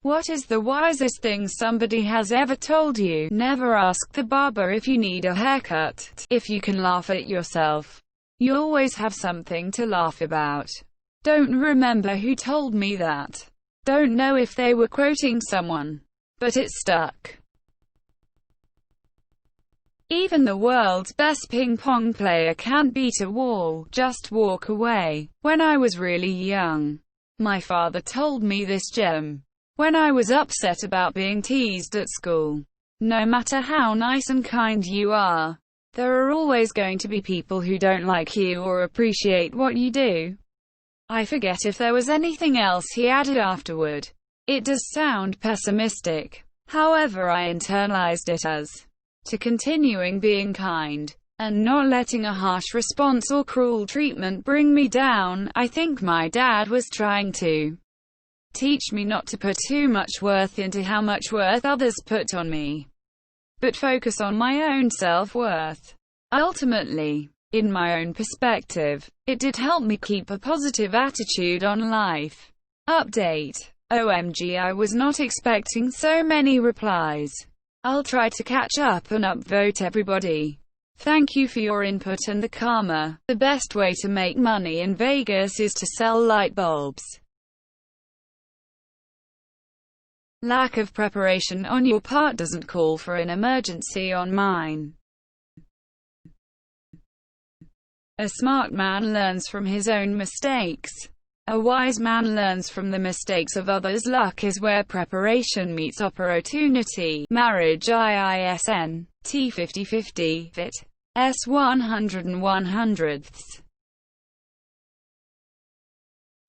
What is the wisest thing somebody has ever told you? Never ask the barber if you need a haircut. If you can laugh at yourself, you always have something to laugh about. Don't remember who told me that. Don't know if they were quoting someone, but it stuck. Even the world's best ping pong player can't beat a wall. Just walk away. When I was really young, my father told me this gem. When I was upset about being teased at school, no matter how nice and kind you are, there are always going to be people who don't like you or appreciate what you do. I forget if there was anything else he added afterward. It does sound pessimistic. However, I internalized it as to continuing being kind, and not letting a harsh response or cruel treatment bring me down. I think my dad was trying to teach me not to put too much worth into how much worth others put on me, but focus on my own self-worth. Ultimately, in my own perspective, it did help me keep a positive attitude on life. Update. OMG, I was not expecting so many replies. I'll try to catch up and upvote everybody. Thank you for your input and the karma. The best way to make money in Vegas is to sell light bulbs. Lack of preparation on your part doesn't call for an emergency on mine. A smart man learns from his own mistakes. A wise man learns from the mistakes of others. Luck is where preparation meets opportunity. Marriage IISN. T 50/50. Fit. S 100 and 100ths.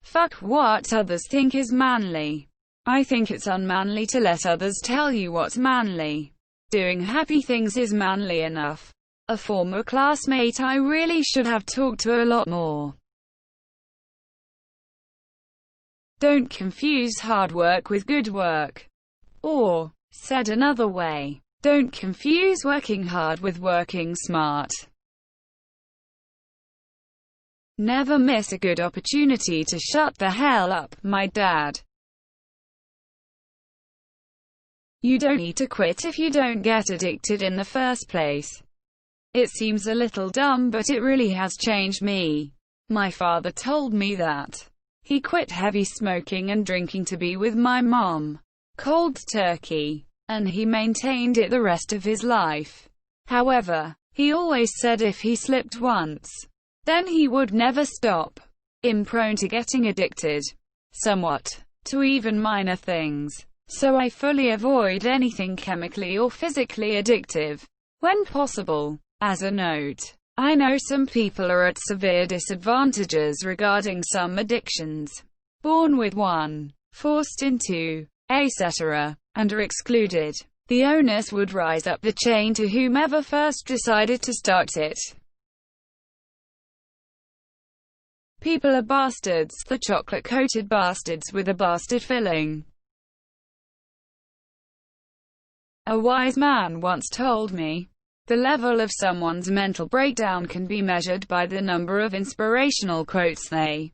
Fuck what others think is manly. I think it's unmanly to let others tell you what's manly. Doing happy things is manly enough. A former classmate I really should have talked to a lot more. Don't confuse hard work with good work. Or, said another way, don't confuse working hard with working smart. Never miss a good opportunity to shut the hell up, my dad. You don't need to quit if you don't get addicted in the first place. It seems a little dumb, but it really has changed me. My father told me that he quit heavy smoking and drinking to be with my mom. Cold turkey. And he maintained it the rest of his life. However, he always said if he slipped once, then he would never stop. I'm prone to getting addicted, somewhat, to even minor things. So I fully avoid anything chemically or physically addictive, when possible. As a note, I know some people are at severe disadvantages regarding some addictions. Born with one, forced into, etc., and are excluded. The onus would rise up the chain to whomever first decided to start it. People are bastards, the chocolate-coated bastards with a bastard filling. A wise man once told me, the level of someone's mental breakdown can be measured by the number of inspirational quotes they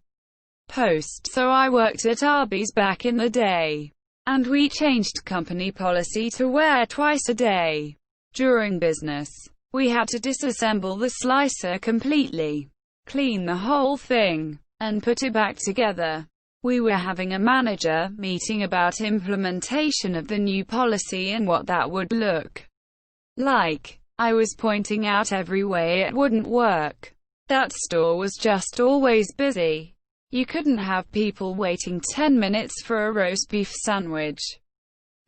post. So I worked at Arby's back in the day, and we changed company policy to wear twice a day. During business, we had to disassemble the slicer completely, clean the whole thing, and put it back together. We were having a manager meeting about implementation of the new policy and what that would look like. I was pointing out every way it wouldn't work. That store was just always busy. You couldn't have people waiting 10 minutes for a roast beef sandwich.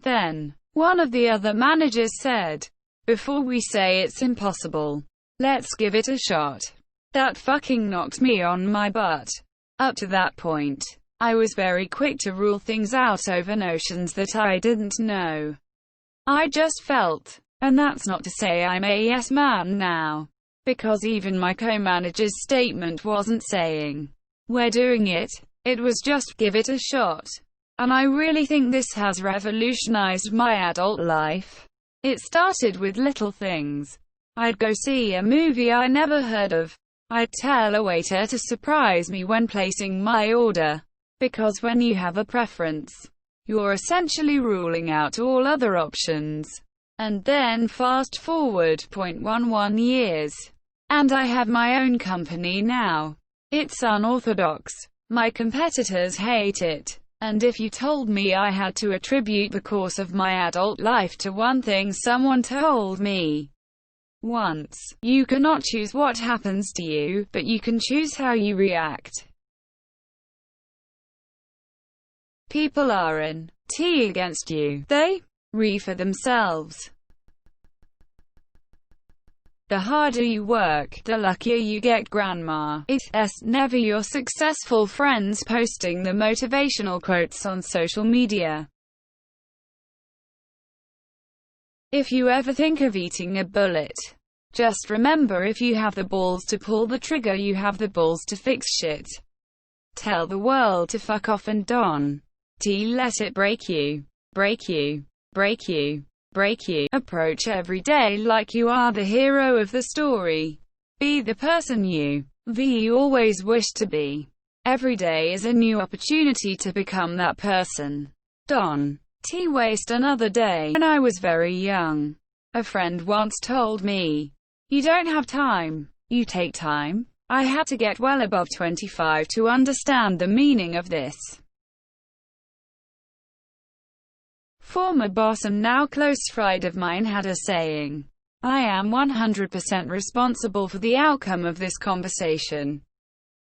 Then, one of the other managers said, "Before we say it's impossible, let's give it a shot." That fucking knocked me on my butt. Up to that point, I was very quick to rule things out over notions that I didn't know. I just felt. And that's not to say I'm a yes man now, because even my co-manager's statement wasn't saying, "We're doing it." It was just, "Give it a shot." And I really think this has revolutionized my adult life. It started with little things. I'd go see a movie I never heard of. I'd tell a waiter to surprise me when placing my order. Because when you have a preference, You're essentially ruling out all other options. And then fast forward 0.11 years. And I have my own company now. It's unorthodox. My competitors hate it. And if you told me I had to attribute the course of my adult life to one thing someone told me once, you cannot choose what happens to you, but you can choose how you react. People are in T against you. They re for themselves. The harder you work, the luckier you get. Grandma. It's never your successful friends posting the motivational quotes on social media. If you ever think of eating a bullet, just remember, if you have the balls to pull the trigger, you have the balls to fix shit. Tell the world to fuck off and don't let it break you. Break you. Break you. Break you. Approach every day like you are the hero of the story. Be the person you always wished to be. Every day is a new opportunity to become that person. Don't waste another day. When I was very young, a friend once told me, "You don't have time, you take time." I had to get well above 25 to understand the meaning of this. Former boss and now close friend of mine had a saying, "I am 100% responsible for the outcome of this conversation."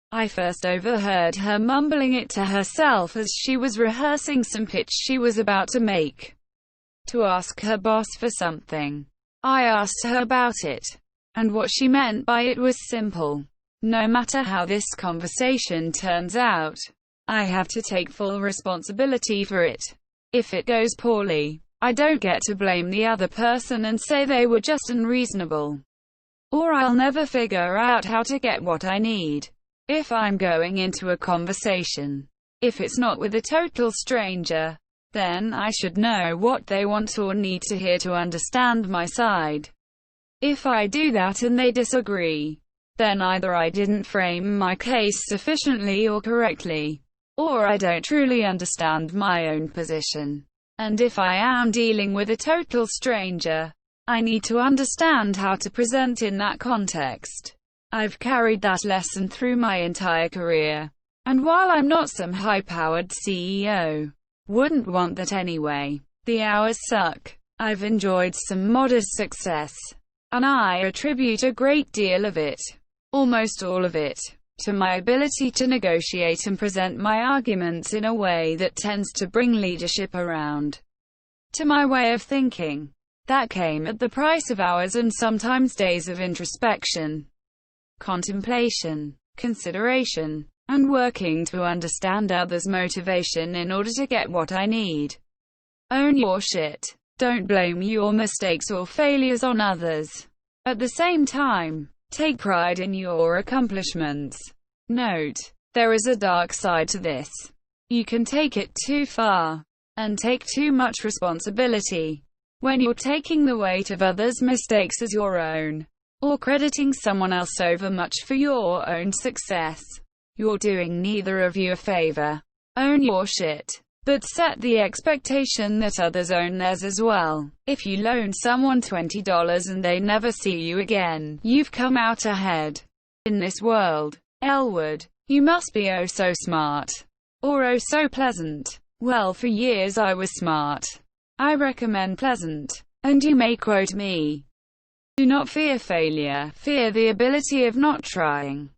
I first overheard her mumbling it to herself as she was rehearsing some pitch she was about to make, to ask her boss for something. I asked her about it, and what she meant by it was simple. No matter how this conversation turns out, I have to take full responsibility for it. If it goes poorly, I don't get to blame the other person and say they were just unreasonable. Or I'll never figure out how to get what I need. If I'm going into a conversation, if it's not with a total stranger, then I should know what they want or need to hear to understand my side. If I do that and they disagree, then either I didn't frame my case sufficiently or correctly, or I don't truly understand my own position. And if I am dealing with a total stranger, I need to understand how to present in that context. I've carried that lesson through my entire career. And while I'm not some high-powered CEO, wouldn't want that anyway. The hours suck. I've enjoyed some modest success, and I attribute a great deal of it, almost all of it, to my ability to negotiate and present my arguments in a way that tends to bring leadership around to my way of thinking. That came at the price of hours and sometimes days of introspection, contemplation, consideration, and working to understand others' motivation in order to get what I need. Own your shit. Don't blame your mistakes or failures on others. At the same time, take pride in your accomplishments. Note, there is a dark side to this. You can take it too far, and take too much responsibility. When you're taking the weight of others' mistakes as your own, or crediting someone else over much for your own success, you're doing neither of you a favor. Own your shit, but set the expectation that others own theirs as well. If you loan someone $20 and they never see you again, you've come out ahead. In this world, Elwood, you must be oh so smart. Or oh so pleasant. Well, for years I was smart. I recommend pleasant. And you may quote me. Do not fear failure, fear the ability of not trying.